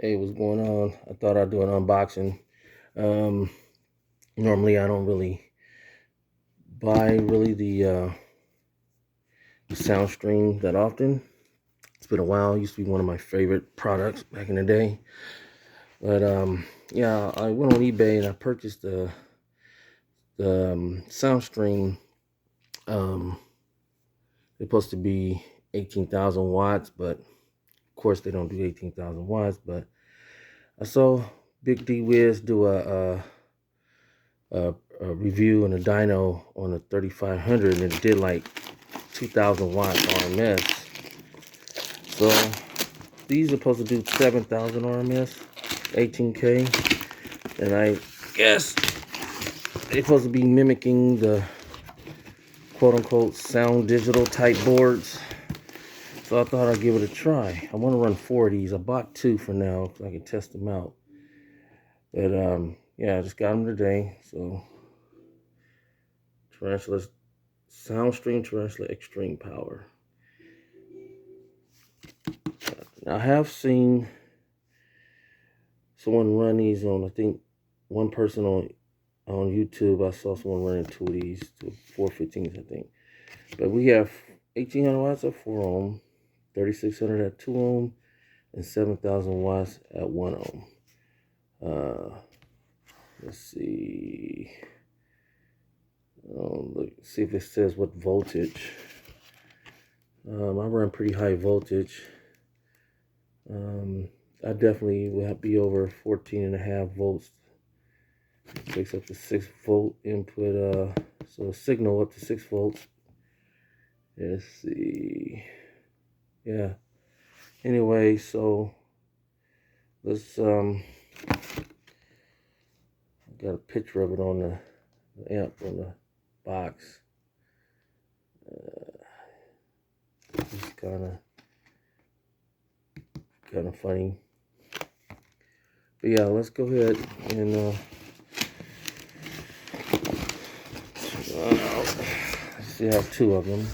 Hey, what's going on? I thought I'd do an unboxing. Normally I don't really buy the Soundstream that often. It's been a while. It used to be one of my favorite products back in the day. But yeah, I went on eBay and I purchased the Soundstream. It's supposed to be 18,000 watts, but of course they don't do 18,000 watts. But I saw Big D Wiz do a review and a dyno on a 3500, and it did like 2,000 watts RMS. So these are supposed to do 7,000 RMS, 18K, and I guess they're supposed to be mimicking the quote-unquote sound digital type boards. So I thought I'd give it a try. I want to run 4 of these. I bought 2 for now so I can test them out. But yeah, I just got them today. So Tarantula Soundstream Tarantula Extreme Power. Now, I have seen someone run these on, I think, one person on YouTube. I saw someone running 2 of these, 415s, I think. But we have 1,800 watts at 4 ohm, 3,600 at 2 ohm, and 7,000 watts at 1 ohm. Let's see. See if it says what voltage. I run pretty high voltage. I definitely will be over 14.5 volts. It takes up to 6 volt input. So a signal up to 6 volts. Let's see. Yeah. Anyway, so let's got a picture of it on the amp on the box. It's kind of funny. But yeah, let's go ahead and see, I have 2 of them.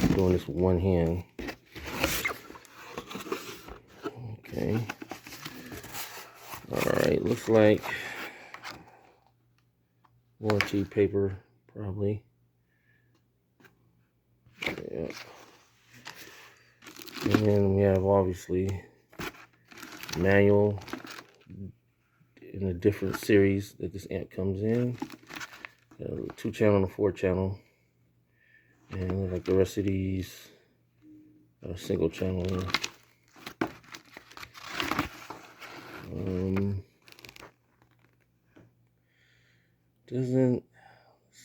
I'm doing this with one hand. Okay. Alright, looks like warranty paper, probably. Yeah. And then we have obviously manual in a different series that this amp comes in. 2-channel and a 4-channel. And like the rest of these are single channel. Let's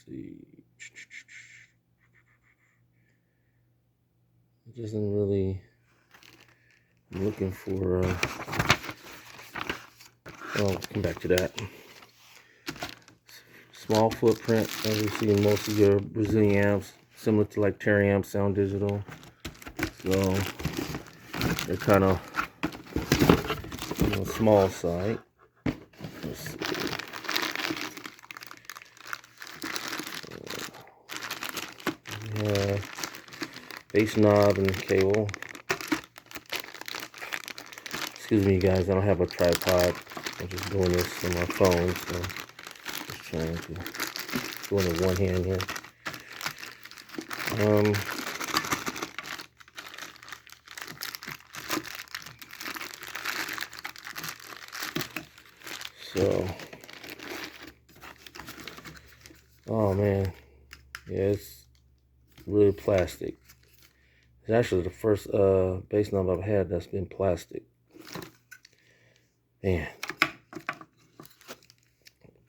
see. It doesn't really. I'm looking for. I'll come back to that. Small footprint, as you see in most of your Brazilian amps, similar to like Terry amp Sound Digital. So they're kind of small side. Let's see. Bass knob and cable. Excuse me, guys, I don't have a tripod. I'm just doing this on my phone, so just trying to do it in one hand here. So, oh man, yeah, it's really plastic. It's actually the first bass knob I've had that's been plastic. Man,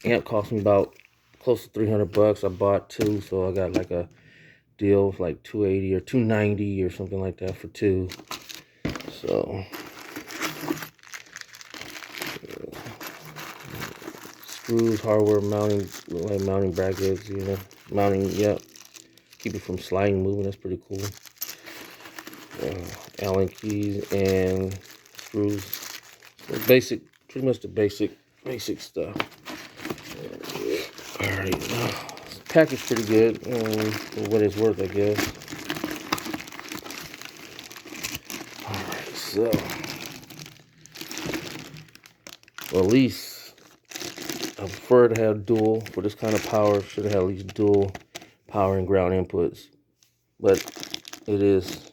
amp cost me about close to 300 bucks. I bought 2, so I got like a deal of like 280 or 290 or something like that for 2. So screws, hardware, mounting, like mounting brackets, mounting, yep. Keep it from sliding, moving. That's pretty cool. Allen keys and screws. So basic, pretty much the basic stuff. All right, packaged pretty good, for what it's worth, I guess. Alright, so, well, at least I prefer to have dual. For this kind of power, should have at least dual power and ground inputs. But it is,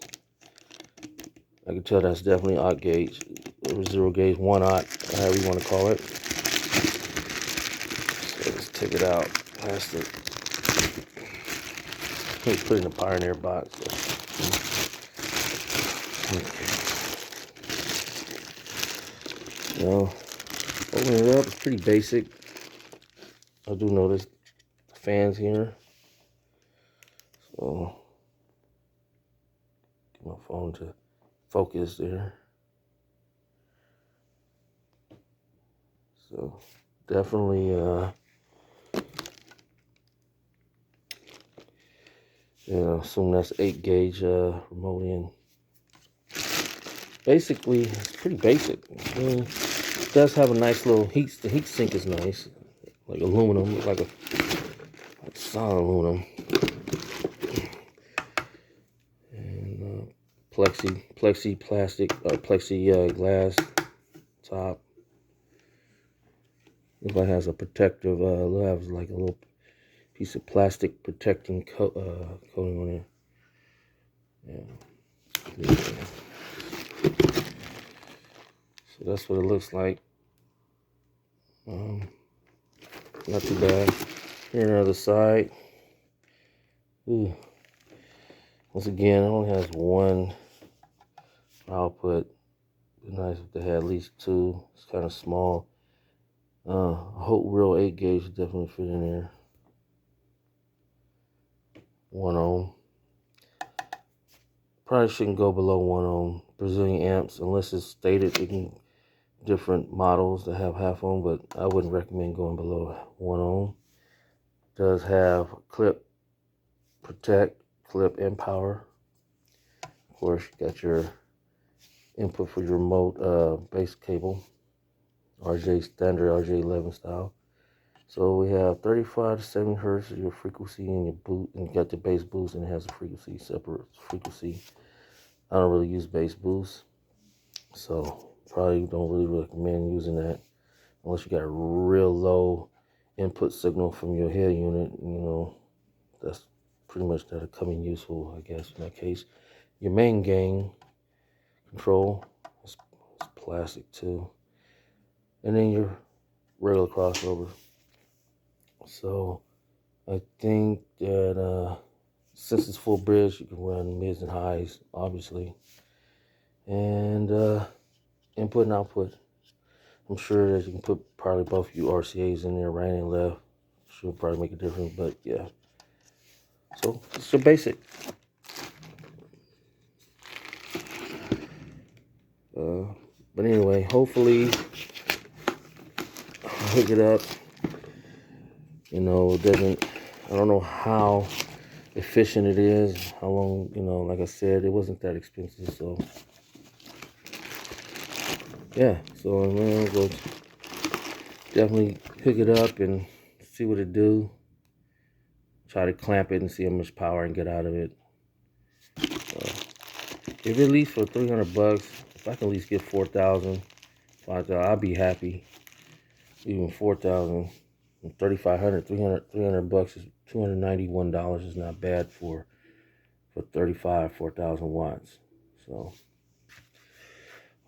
I can tell that's definitely aught gauge, or 0 gauge, 1/0, however you want to call it. So let's take it out, plastic. Let's put it in the Pioneer box. So, open it up, it's pretty basic. I do notice fans here. So, get my phone to focus there. So, definitely, assume that's 8 gauge remote in. Basically, it's pretty basic. It does have a nice little heat. The heat sink is nice, like aluminum, like solid aluminum, and plexi plastic or plexi glass top. Looks like it has a protective. It has like a little piece of plastic protecting coating on it. Yeah. So that's what it looks like. Not too bad. Here on the other side. Ooh. Once again, it only has one output. It'd be nice if they had at least 2. It's kind of small. I hope real 8 gauge would definitely fit in there. 1 ohm. Probably shouldn't go below 1 ohm. Brazilian amps, unless it's stated, it can different models that have half ohm, but I wouldn't recommend going below 1 ohm. It does have clip protect, clip, and power. Of course, you got your input for your remote base cable, RJ standard RJ11 style. So we have 35 to 70 hertz is your frequency, and your boot, and you got the bass boost, and it has a frequency, separate frequency. I don't really use bass boost, so probably don't really recommend using that unless you got a real low input signal from your head unit. That's pretty much that'll come in useful, I guess, in that case. Your main gain control is plastic too, and then your regular crossover. So I think that since it's full bridge, you can run mids and highs, obviously, and input and output. I'm sure that you can put probably both you RCAs in there, right and left. Should probably make a difference, but yeah. So it's so basic. But anyway, hopefully I'll hook it up. It doesn't, I don't know how efficient it is, how long, like I said, it wasn't that expensive, so yeah. So I'm gonna go definitely hook it up and see what it do. Try to clamp it and see how much power I can get out of it. If at least for 300 bucks, if I can at least get 4,000, 5,000, I'll be happy. Even 4,000, 3,500, 300 bucks is $291 is not bad for 4,000 watts. So,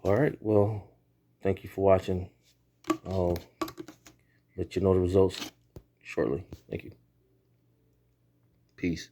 all right, well, thank you for watching. I'll let you know the results shortly. Thank you. Peace.